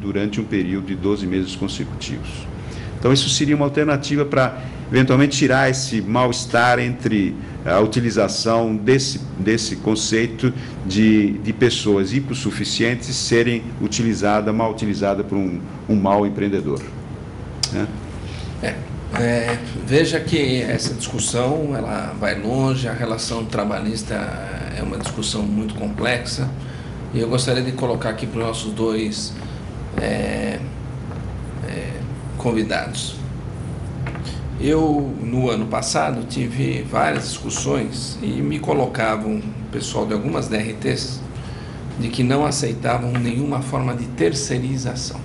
durante um período de 12 meses consecutivos. Então, isso seria uma alternativa para, eventualmente, tirar esse mal-estar entre a utilização desse conceito de pessoas hipossuficientes serem mal utilizadas por um mau empreendedor. Né? Veja que essa discussão ela vai longe, a relação trabalhista é uma discussão muito complexa, e eu gostaria de colocar aqui para os nossos dois convidados. Eu, no ano passado, tive várias discussões e me colocavam, o pessoal de algumas DRTs, de que não aceitavam nenhuma forma de terceirização.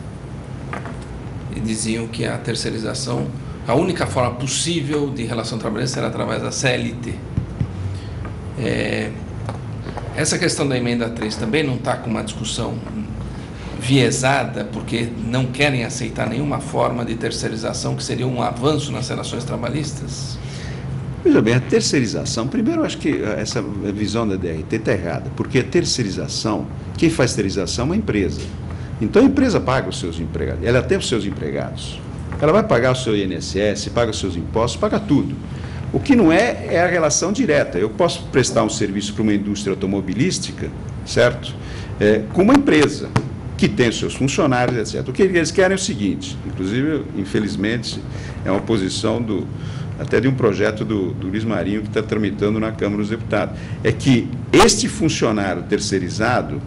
E diziam que a terceirização, a única forma possível de relação trabalhista era através da CLT. Essa questão da emenda 3 também não está com uma discussão viesada, porque não querem aceitar nenhuma forma de terceirização que seria um avanço nas relações trabalhistas? Veja bem, a terceirização, primeiro eu acho que essa visão da DRT está errada, porque a terceirização, quem faz terceirização é uma empresa. Então a empresa paga os seus empregados, ela tem os seus empregados. Ela vai pagar o seu INSS, paga os seus impostos, paga tudo. O que não é a relação direta. Eu posso prestar um serviço para uma indústria automobilística, certo? Com uma empresa que tem os seus funcionários, etc. O que eles querem é o seguinte, inclusive, infelizmente, é uma posição até de um projeto do Luiz Marinho que está tramitando na Câmara dos Deputados, é que este funcionário terceirizado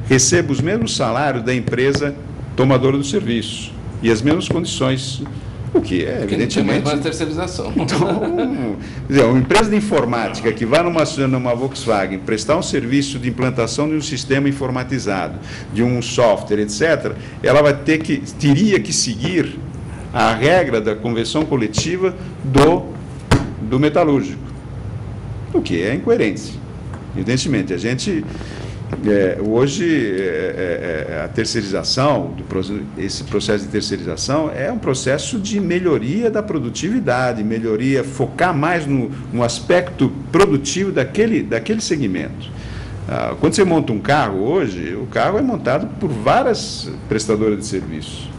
receba os mesmos salários da empresa tomadora do serviço e as mesmas condições, o que é, evidentemente... Não tem mais terceirização. Então, uma empresa de informática que vai numa Volkswagen prestar um serviço de implantação de um sistema informatizado, de um software, etc., ela teria que seguir a regra da convenção coletiva do metalúrgico, o que é incoerência. Evidentemente, a gente... hoje, a terceirização, esse processo de terceirização é um processo de melhoria da produtividade, focar mais no aspecto produtivo daquele segmento. Quando você monta um carro hoje, o carro é montado por várias prestadoras de serviço.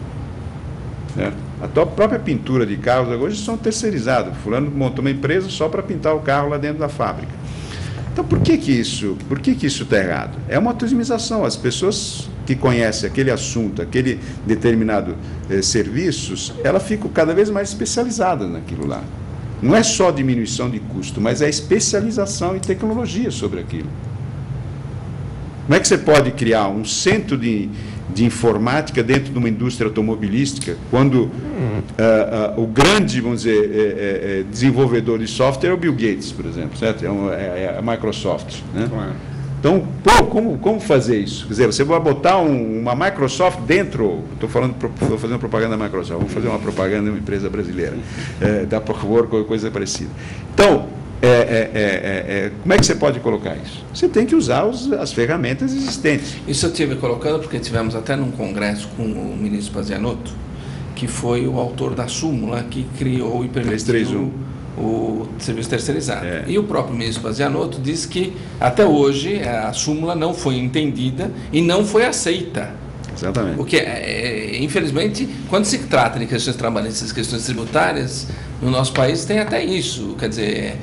A própria pintura de carros hoje são terceirizadas. Fulano montou uma empresa só para pintar o carro lá dentro da fábrica. Então, por que isso está errado? É uma otimização. As pessoas que conhecem aquele assunto, aquele determinado serviços, ela fica cada vez mais especializada naquilo lá. Não é só diminuição de custo, mas é especialização e tecnologia sobre aquilo. Como é que você pode criar um centro de informática dentro de uma indústria automobilística, quando o grande, vamos dizer, desenvolvedor de software é o Bill Gates, por exemplo, certo? É a Microsoft, né? Então, como fazer isso? Quer dizer, você vai botar uma Microsoft dentro, estou fazendo propaganda da Microsoft, vamos fazer uma propaganda de uma empresa brasileira, da Prowork ou coisa parecida. Então, como é que você pode colocar isso? Você tem que usar as ferramentas existentes. Isso eu estive colocando porque tivemos até num congresso com o ministro Pazianotto, que foi o autor da súmula que criou e permitiu 331. O serviço terceirizado. E o próprio ministro Pazianotto disse que até hoje a súmula não foi entendida e não foi aceita. Exatamente. Porque, infelizmente, quando se trata de questões trabalhistas, questões tributárias, no nosso país tem até isso. Quer dizer,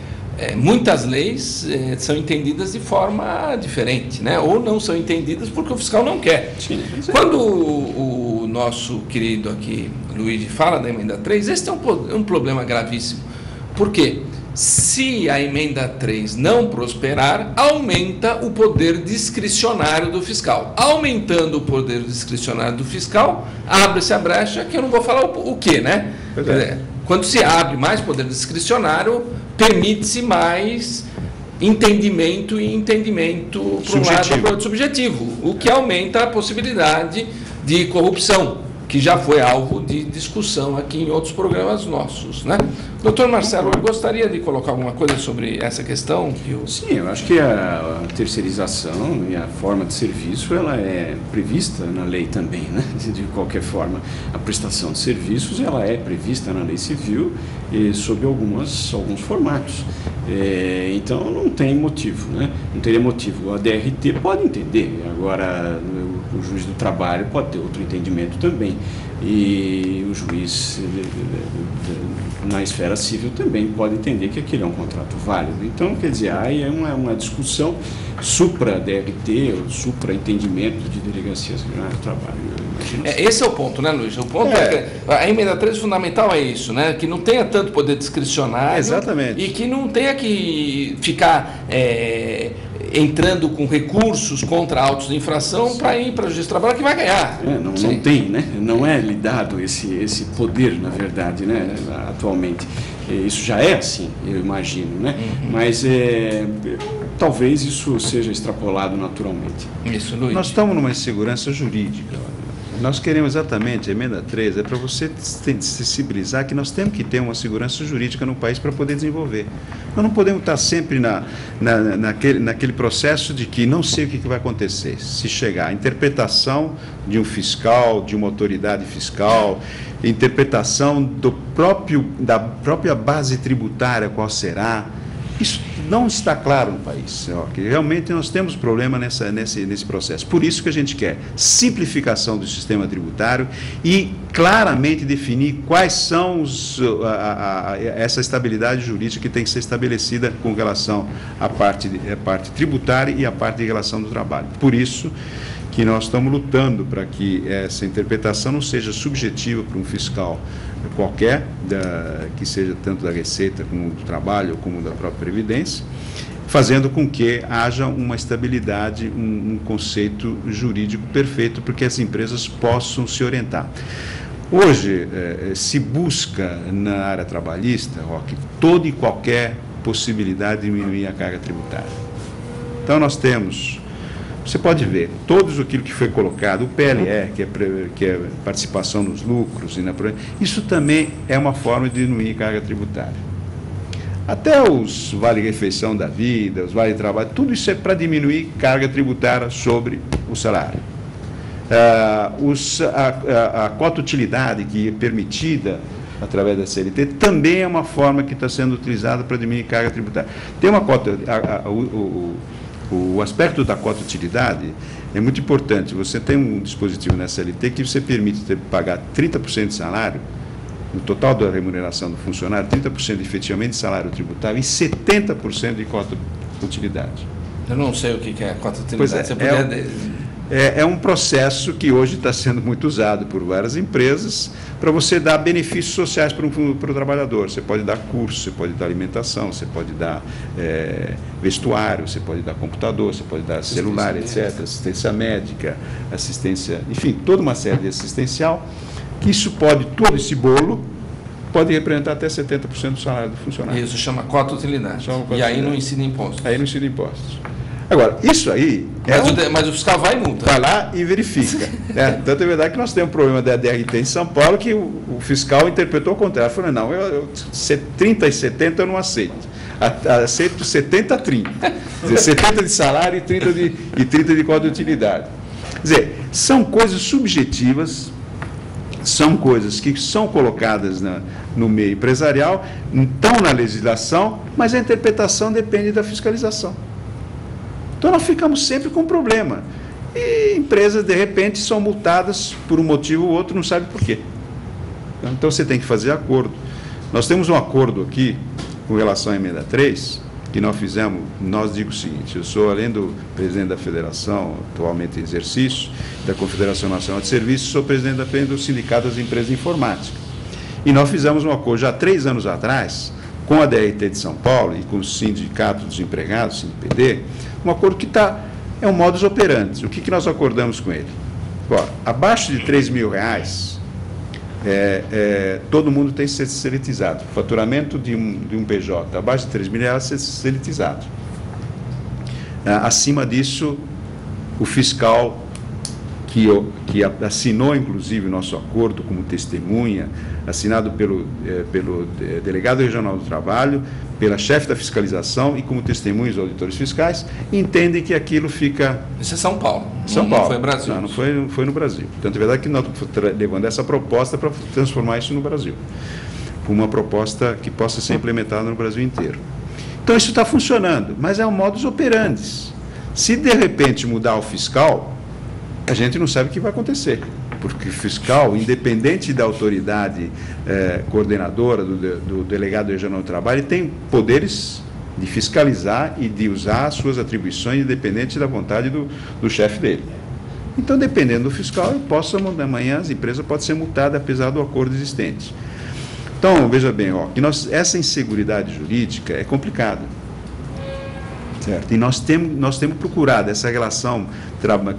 muitas leis são entendidas de forma diferente, né? Ou não são entendidas porque o fiscal não quer. Sim. Quando o nosso querido aqui, Luiz, fala da emenda 3, esse é um problema gravíssimo. Por quê? Se a emenda 3 não prosperar, aumenta o poder discricionário do fiscal. Aumentando o poder discricionário do fiscal, abre-se a brecha, que eu não vou falar o quê, né? Quando se abre mais poder discricionário, permite-se mais entendimento para um lado para outro subjetivo, o que aumenta a possibilidade de corrupção, que já foi alvo de discussão aqui em outros programas nossos, né? Doutor Marcelo, eu gostaria de colocar alguma coisa sobre essa questão? Sim, eu acho que a terceirização e a forma de serviço, ela é prevista na lei também, né? De qualquer forma, a prestação de serviços, ela é prevista na lei civil e sob alguns formatos. Então não tem motivo, né? Não teria motivo. A DRT pode entender, agora o juiz do trabalho pode ter outro entendimento também. E o juiz na esfera civil também pode entender que aquele é um contrato válido. Então, quer dizer, aí é uma discussão supra-DRT, ou supra-entendimento de delegacias regionais do trabalho. Esse é o ponto, né, Luiz? O ponto é que a emenda 3 fundamental é isso, né? Que não tenha tanto poder discricionário. Exatamente. E que não tenha que ficar entrando com recursos contra autos de infração para ir para a Justiça do Trabalho, que vai ganhar. Não tem, né? Não é lhe dado esse poder, na verdade, né? Atualmente. Isso já é assim, eu imagino, né? Mas talvez isso seja extrapolado naturalmente. Isso, Luiz. Nós estamos numa insegurança jurídica. Nós queremos exatamente, a emenda 3 é para você sensibilizar que nós temos que ter uma segurança jurídica no país para poder desenvolver. Nós não podemos estar sempre naquele processo de que não sei o que vai acontecer. Se chegar a interpretação de um fiscal, de uma autoridade fiscal, interpretação da própria base tributária, qual será, isso não está claro no país. Que realmente nós temos problema nesse processo. Por isso que a gente quer simplificação do sistema tributário e claramente definir quais são essa estabilidade jurídica que tem que ser estabelecida com relação à parte tributária e à parte de relação do trabalho. Por isso que nós estamos lutando para que essa interpretação não seja subjetiva para um fiscal qualquer, que seja tanto da Receita como do Trabalho, como da própria Previdência, fazendo com que haja uma estabilidade, um conceito jurídico perfeito, para que as empresas possam se orientar. Hoje, se busca na área trabalhista, toda e qualquer possibilidade de diminuir a carga tributária. Então, nós temos... Você pode ver, todos aquilo que foi colocado, o PLE, que é participação nos lucros, isso também é uma forma de diminuir carga tributária. Até os vale-refeição da vida, os vale-trabalho, tudo isso é para diminuir carga tributária sobre o salário. A cota-utilidade que é permitida através da CLT também é uma forma que está sendo utilizada para diminuir carga tributária. Tem uma cota... O aspecto da cota-utilidade é muito importante. Você tem um dispositivo na CLT que você permite pagar 30% de salário, no total da remuneração do funcionário, 30% efetivamente de salário tributável e 70% de cota-utilidade. Eu não sei o que é a cota-utilidade. Pois é um processo que hoje está sendo muito usado por várias empresas para você dar benefícios sociais para o trabalhador. Você pode dar curso, você pode dar alimentação, você pode dar vestuário, você pode dar computador, você pode dar celular, etc., assistência médica, assistência, enfim, toda uma série de assistencial, que isso pode, todo esse bolo, pode representar até 70% do salário do funcionário. Isso chama cota-utilidade. E aí não incide impostos. Aí não incide impostos. Agora, isso aí... Mas o fiscal vai e multa. Vai lá e verifica. Tanto é verdade que nós temos um problema da DRT em São Paulo que o fiscal interpretou o contrário. Falou, não, 30 e 70 eu não aceito. Aceito 70 a 30. Quer dizer, 70 de salário e 30 de cota de utilidade. Quer dizer, são coisas subjetivas, são coisas que são colocadas no meio empresarial, estão na legislação, mas a interpretação depende da fiscalização. Então, nós ficamos sempre com problema. E empresas, de repente, são multadas por um motivo ou outro, não sabe por quê. Então, você tem que fazer acordo. Nós temos um acordo aqui, com relação à emenda 3, que nós fizemos, digo o seguinte, eu sou, além do presidente da Federação, atualmente em exercício, da Confederação Nacional de Serviços, sou presidente do Sindicato das Empresas de Informática. E nós fizemos um acordo, já há 3 anos atrás, com a DRT de São Paulo e com o Sindicato dos Empregados, SINDPD, um acordo que é um modus operandi. O que nós acordamos com ele? Abaixo de R$3.000, todo mundo tem que ser seletizado. O faturamento de um PJ abaixo de R$3.000 ser seletizado. Acima disso, o fiscal que assinou, inclusive, o nosso acordo como testemunha, assinado pelo delegado regional do trabalho, pela chefe da fiscalização e como testemunhos auditores fiscais, entendem que aquilo fica... Isso é São Paulo. São Paulo. Não foi Brasil. Não foi no Brasil. Tanto é verdade que nós estamos levando essa proposta para transformar isso no Brasil, com uma proposta que possa ser implementada no Brasil inteiro. Então, isso está funcionando, mas é um modus operandi. Se, de repente, mudar o fiscal, a gente não sabe o que vai acontecer, porque o fiscal, independente da autoridade coordenadora, do delegado regional do trabalho, ele tem poderes de fiscalizar e de usar as suas atribuições, independente da vontade do chefe dele. Então, dependendo do fiscal, eu posso, amanhã, a empresa pode ser multada, apesar do acordo existente. Então, veja bem, essa inseguridade jurídica é complicada. Certo? E nós temos procurado essa relação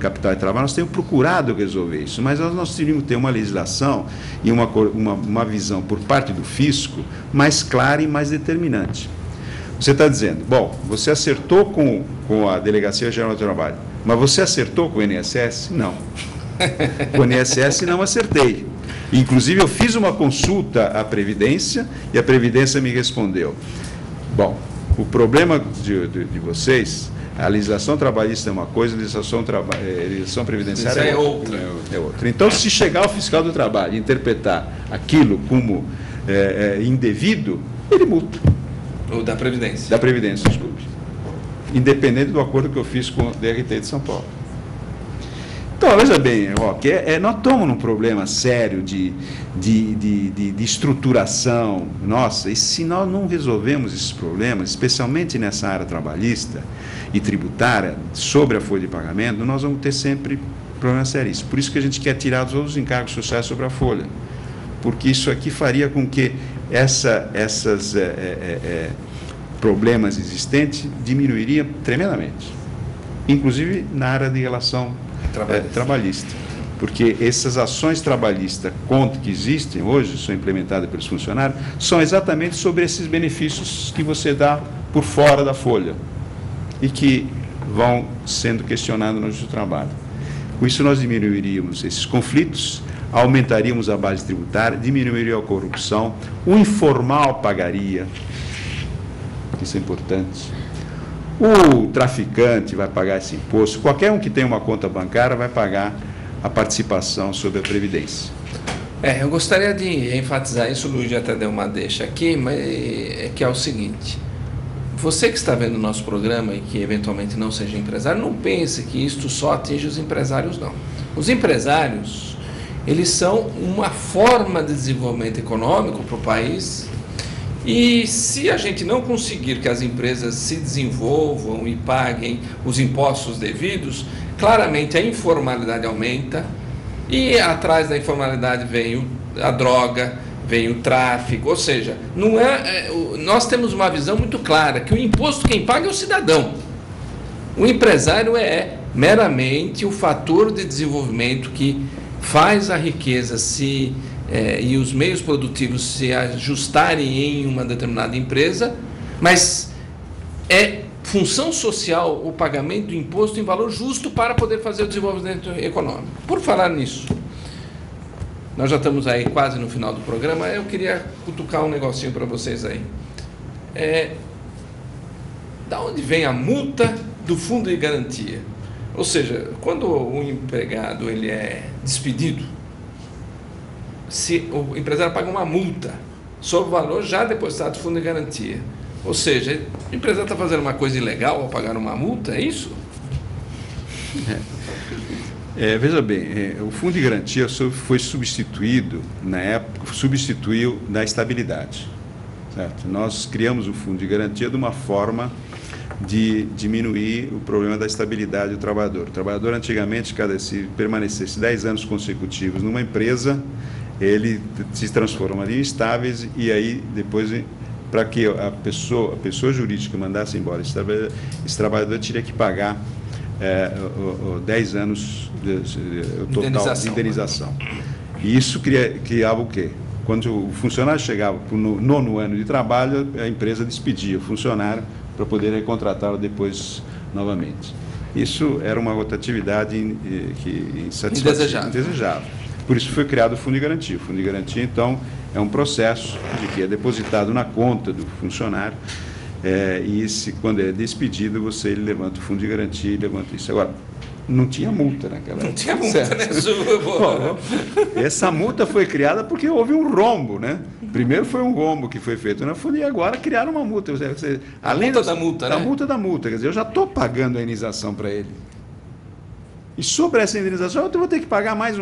capital e trabalho, nós temos procurado resolver isso, mas nós teríamos que ter uma legislação e uma visão por parte do fisco mais clara e mais determinante. Você está dizendo, bom, você acertou com a Delegacia Geral do Trabalho, mas você acertou com o INSS? Não. Com o INSS não acertei. Inclusive, eu fiz uma consulta à Previdência e a Previdência me respondeu. Bom, o problema de vocês, a legislação trabalhista é uma coisa, a legislação previdenciária é outra. Então, se chegar o fiscal do trabalho e interpretar aquilo como indevido, ele multa. Ou da Previdência. Da Previdência, desculpe. Independente do acordo que eu fiz com o DRT de São Paulo. Então, veja bem, Roque, nós estamos num problema sério de estruturação. Nossa, e se nós não resolvemos esses problemas, especialmente nessa área trabalhista e tributária, sobre a folha de pagamento, nós vamos ter sempre problemas sérios. Por isso que a gente quer tirar todos os encargos sociais sobre a folha. Porque isso aqui faria com que esses problemas existentes diminuiriam tremendamente. Inclusive na área de relação trabalhista. Porque essas ações trabalhistas que existem hoje, são implementadas pelos funcionários, são exatamente sobre esses benefícios que você dá por fora da folha e que vão sendo questionados no nosso trabalho. Com isso, nós diminuiríamos esses conflitos, aumentaríamos a base tributária, diminuiria a corrupção, o informal pagaria, isso é importante. O traficante vai pagar esse imposto, qualquer um que tem uma conta bancária vai pagar a participação sobre a Previdência. Eu gostaria de enfatizar isso, o Luiz até deu uma deixa aqui, mas que é o seguinte: você que está vendo o nosso programa e que eventualmente não seja empresário, não pense que isto só atinge os empresários, não. Os empresários, eles são uma forma de desenvolvimento econômico para o país. E se a gente não conseguir que as empresas se desenvolvam e paguem os impostos devidos, claramente a informalidade aumenta e atrás da informalidade vem a droga, vem o tráfico, ou seja, nós temos uma visão muito clara que o imposto quem paga é o cidadão. O empresário é meramente o fator de desenvolvimento que faz a riqueza e os meios produtivos se ajustarem em uma determinada empresa, mas é função social o pagamento do imposto em valor justo para poder fazer o desenvolvimento econômico. Por falar nisso, nós já estamos aí quase no final do programa, eu queria cutucar um negocinho para vocês aí. Da onde vem a multa do fundo de garantia? Ou seja, quando o empregado ele é despedido, se o empresário paga uma multa sobre o valor já depositado do fundo de garantia. Ou seja, o empresário está fazendo uma coisa ilegal ao pagar uma multa, é isso? Veja bem, o fundo de garantia foi substituído, na época, substituiu da estabilidade. Certo? Nós criamos o fundo de garantia de uma forma de diminuir o problema da estabilidade do trabalhador. O trabalhador, antigamente, se permanecesse 10 anos consecutivos numa empresa, ele se transformaria em estáveis e aí, depois, para que a pessoa jurídica mandasse embora esse trabalhador teria que pagar 10 anos total de indenização. E isso criava o quê? Quando o funcionário chegava para o 9º ano de trabalho, a empresa despedia o funcionário para poder recontratá-lo depois novamente. Isso era uma rotatividade indesejável. Por isso foi criado o Fundo de Garantia. O Fundo de Garantia, então, é um processo de que é depositado na conta do funcionário quando é despedido, ele levanta o Fundo de Garantia e levanta isso. Agora, não tinha multa naquela época. Não tinha multa, né? Bom, essa multa foi criada porque houve um rombo, né? Primeiro foi um rombo que foi feito na Folia, agora criaram uma multa. Além multa da multa, né? A multa da multa, quer dizer, eu já estou pagando a indenização para ele. E sobre essa indenização eu vou ter que pagar mais